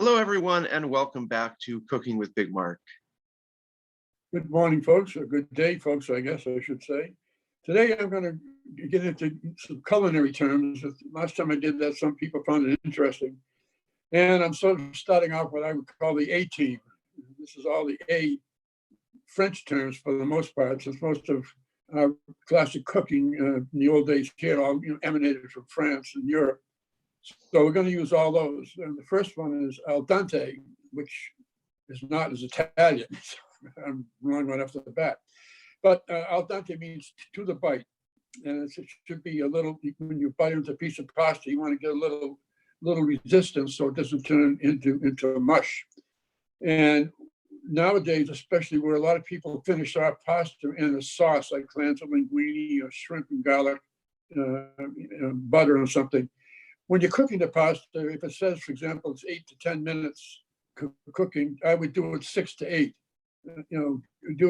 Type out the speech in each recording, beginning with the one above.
Hello, everyone, and welcome back to Cooking with Big Mark. Good morning, folks, or good day, folks, I guess I should say. Today, I'm going to get into some culinary terms. Last time I did that, some people found it interesting. And I'm sort of starting off what I would call the A team. This is all the A French terms for the most part, since most of classic cooking in the old days here all emanated from France and Europe. So we're going to use all those. And the first one is al dente, which is not as Italian. I'm wrong right off the bat. But al dente means to the bite. And it should be a little, when you bite into a piece of pasta, you want to get a little resistance so it doesn't turn into a mush. And nowadays, especially where a lot of people finish our pasta in a sauce like clams and linguine or shrimp and garlic, butter or something. When you're cooking the pasta, if it says, for example, it's 8 to 10 minutes cooking, I would do it 6 to 8. Do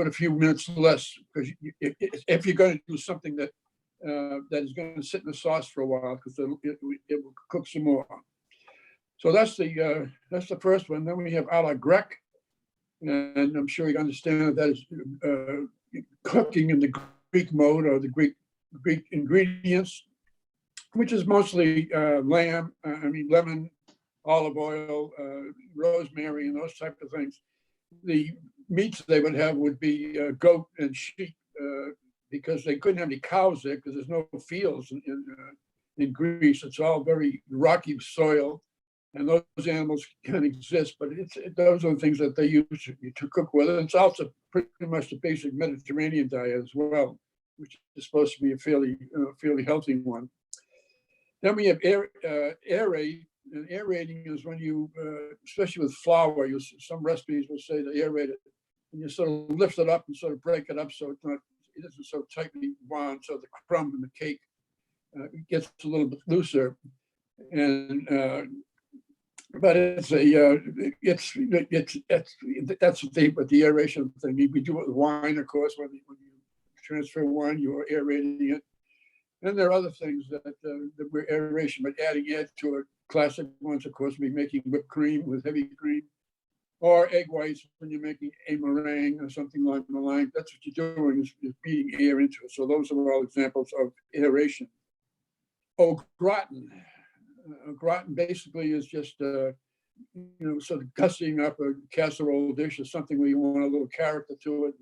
it a few minutes less, because if you're going to do something that is going to sit in the sauce for a while, because it will cook some more. So that's the first one. Then we have a la grecque, and I'm sure you understand that is cooking in the Greek mode, or the Greek ingredients, which is mostly lemon, olive oil, rosemary, and those type of things. The meats they would have would be goat and sheep, because they couldn't have any cows there because there's no fields in Greece. It's all very rocky soil, and those animals can exist, but those are the things that they use to cook with. And it's also pretty much the basic Mediterranean diet as well, which is supposed to be a fairly healthy one. Then we have aerate, and aerating is when you, especially with flour, some recipes will say to aerate it, and you sort of lift it up and sort of break it up so it isn't so tightly wound, so the crumb in the cake gets a little bit looser. And but that's the aeration thing. We do it with wine, of course. When you transfer wine, you are aerating it. And there are other things that we're aeration, but adding it to it. Classic ones, of course, be making whipped cream with heavy cream, or egg whites when you're making a meringue or something along the line. That's what you're doing, is beating air into it. So those are all examples of aeration. Au gratin. Au gratin basically is just sort of gussying up a casserole dish or something where you want a little character to it.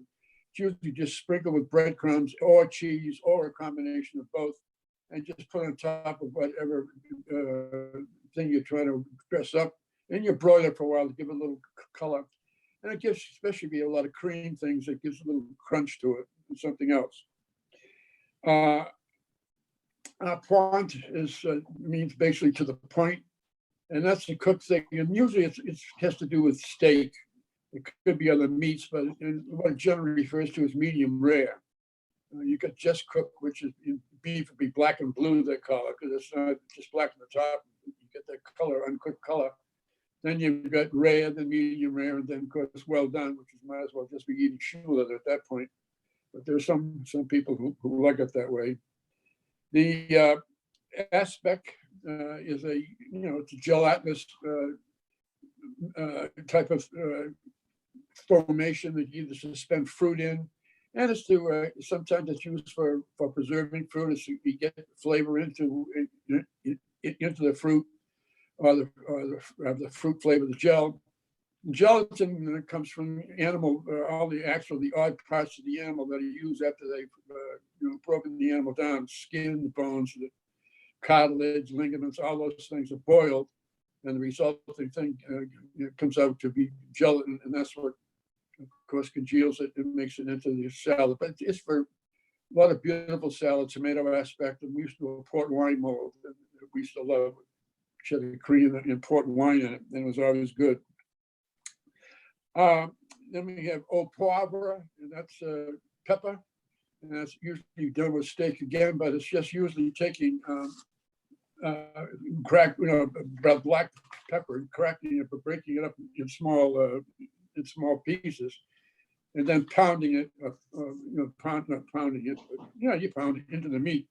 It's usually just sprinkled with breadcrumbs or cheese or a combination of both, and just put on top of whatever thing you're trying to dress up. And you broil it for a while to give it a little color. And it gives, especially a lot of cream things, it gives a little crunch to it and something else. Point means basically to the point, and that's the cooked thing. And usually it has to do with steak. It could be other meats, but what it generally refers to as medium rare. You got just cooked, which is beef would be black and blue, they call it, because it's not just black on the top. You get that color, uncooked color. Then you've got rare, then medium rare, and then of course well done, which is might as well just be eating shoe leather at that point. But there's some people who like it that way. The aspic is it's a gelatinous type of formation that you either suspend fruit in, and it's sometimes it's used for preserving fruit. It's you get flavor into the fruit, or the fruit flavor, the gel. Gelatin comes from animal, all the odd parts of the animal that are used after they've broken the animal down: skin, the bones, the cartilage, ligaments, all those things are boiled, and the resulting thing comes out to be gelatin, and that's what, of course, congeals it and makes it into the salad. But it's for a lot of beautiful salad, tomato aspect, and we used to do a port wine mold that we used to love, which had cream and port wine in it, and it was always good. Then we have au poivre, and that's pepper, and that's usually done with steak again, but it's just usually taking black pepper and cracking it, but breaking it up in small pieces, and then pounding it, you pound it into the meat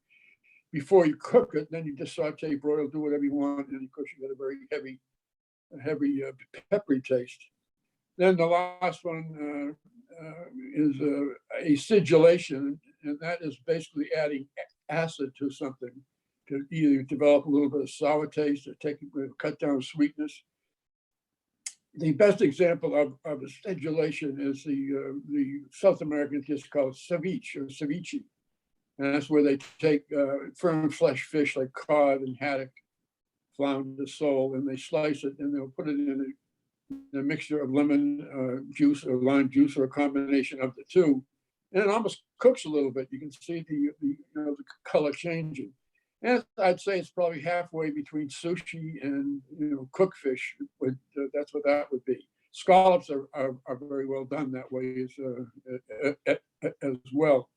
before you cook it. Then you just saute, broil, do whatever you want, and of course you get a very heavy heavy peppery taste. Then the last one is a acidulation, and that is basically adding acid to something to either develop a little bit of sour taste or cut down sweetness. The best example of acidulation is the South American dish called ceviche or ceviche. And that's where they take firm flesh fish like cod and haddock, flounder, sole, and they slice it and they'll put it in a mixture of lemon juice or lime juice or a combination of the two. And it almost cooks a little bit. You can see the color changing. And I'd say it's probably halfway between sushi and cooked fish. That's what that would be. Scallops are very well done that way as well.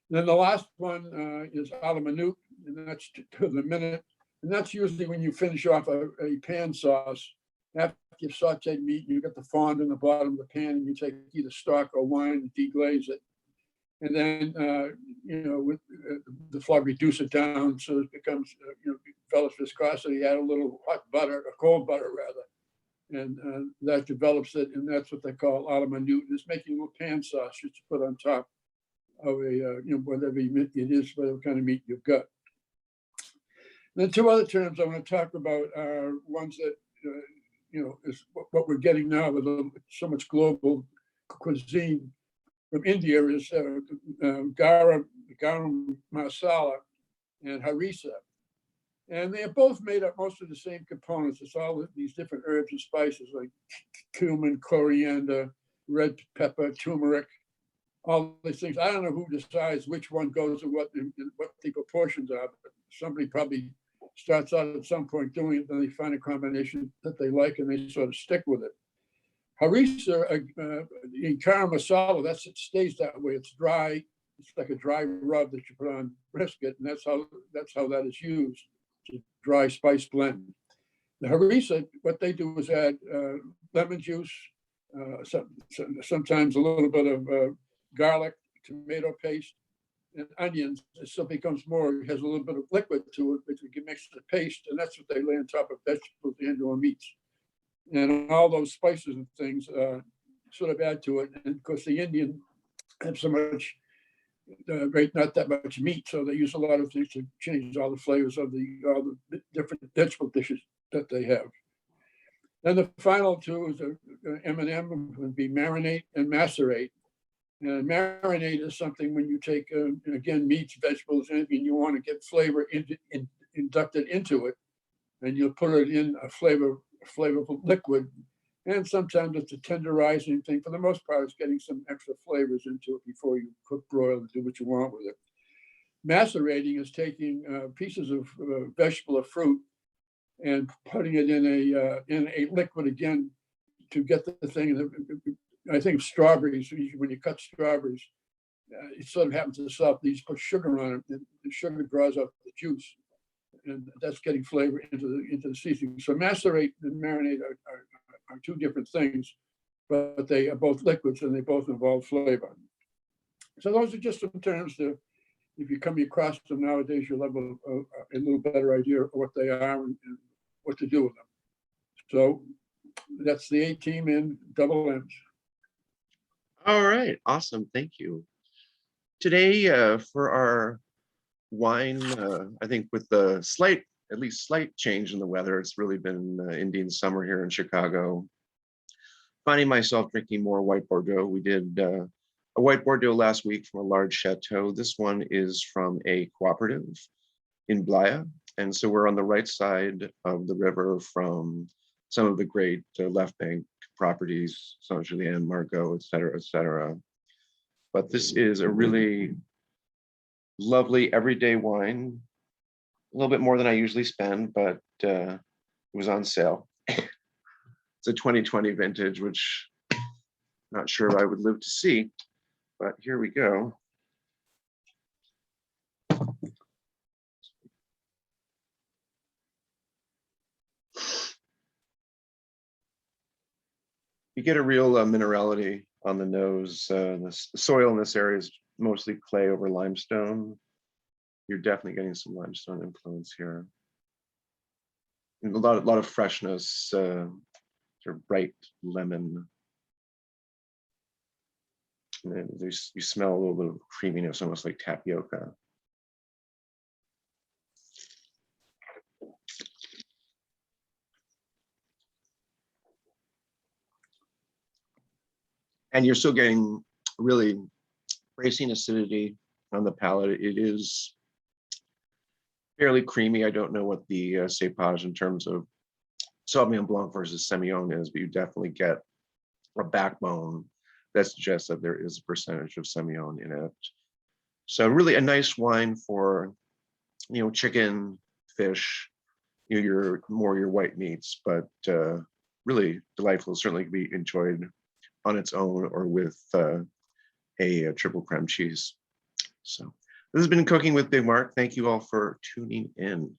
Then the last one is a la minute, and that's to the minute. And that's usually when you finish off a pan sauce. After you've sauteed meat, you get the fond in the bottom of the pan, and you take either stock or wine and deglaze it. And then, with the flour, reduce it down so it becomes, develops viscosity, add a little hot butter, or cold butter rather. And that develops it, and that's what they call a la minute. It's making a little pan sauce just to put on top of whatever meat it is, whatever kind of meat you've got. Then two other terms I want to talk about are ones that, is what we're getting now with so much global cuisine from India is garam masala and harissa. And they are both made up most of the same components. It's all these different herbs and spices like cumin, coriander, red pepper, turmeric, all these things. I don't know who decides which one goes and what the proportions are, but somebody probably starts out at some point doing it, then they find a combination that they like and they sort of stick with it. Harissa, in garam masala, it stays that way. It's dry. It's like a dry rub that you put on brisket, and that's how that is used. It's a dry spice blend. The harissa, what they do is add lemon juice, sometimes a little bit of garlic, tomato paste, and onions. It still becomes more. It has a little bit of liquid to it, but you can mix the paste, and that's what they lay on top of vegetables and or meats. And all those spices and things sort of add to it. And of course, the Indian have so much, not that much meat, so they use a lot of things to change all the flavors of all the different vegetable dishes that they have. Then the final two is M&M would be marinate and macerate. And marinate is something when you take, again, meats, vegetables, anything you want to get flavor inducted into it, and you'll put it in a flavorful liquid. And sometimes it's a tenderizing thing. For the most part, it's getting some extra flavors into it before you cook, broil, and do what you want with it. Macerating is taking pieces of vegetable or fruit and putting it in a liquid again to get the thing. I think of strawberries. When you cut strawberries, it sort of happens to itself. You just put sugar on it, and the sugar draws out the juice, and that's getting flavor into the seasoning. So macerate and marinate are two different things, but they are both liquids and they both involve flavor. So those are just some terms to, if you come across them nowadays, you'll have a little better idea of what they are and what to do with them. So that's the A-team in double M's. All right, awesome, thank you. Today, for our wine, I think with the at least slight change in the weather, it's really been Indian summer here in Chicago. Finding myself drinking more white Bordeaux. We did a white Bordeaux last week from a large chateau. This one is from a cooperative in Blaia. And so we're on the right side of the river from some of the great left bank properties, Saint Julien, Margaux, et cetera, et cetera. But this is a really lovely everyday wine, a little bit more than I usually spend, but it was on sale. It's a 2020 vintage, which I'm not sure I would live to see, but here we go. You get a real minerality on the nose. The soil in this area is mostly clay over limestone. You're definitely getting some limestone influence here. and a lot of freshness, sort of bright lemon. And then you smell a little bit of creaminess, almost like tapioca. And you're still getting really bracing acidity on the palate. It is fairly creamy. I don't know what the cepage in terms of Sauvignon Blanc versus Semillon is, but you definitely get a backbone that suggests that there is a percentage of Semillon in it. So really a nice wine for, chicken, fish, your white meats, but really delightful. Certainly can be enjoyed on its own or with a triple creme cheese. So this has been Cooking with Big Mark. Thank you all for tuning in.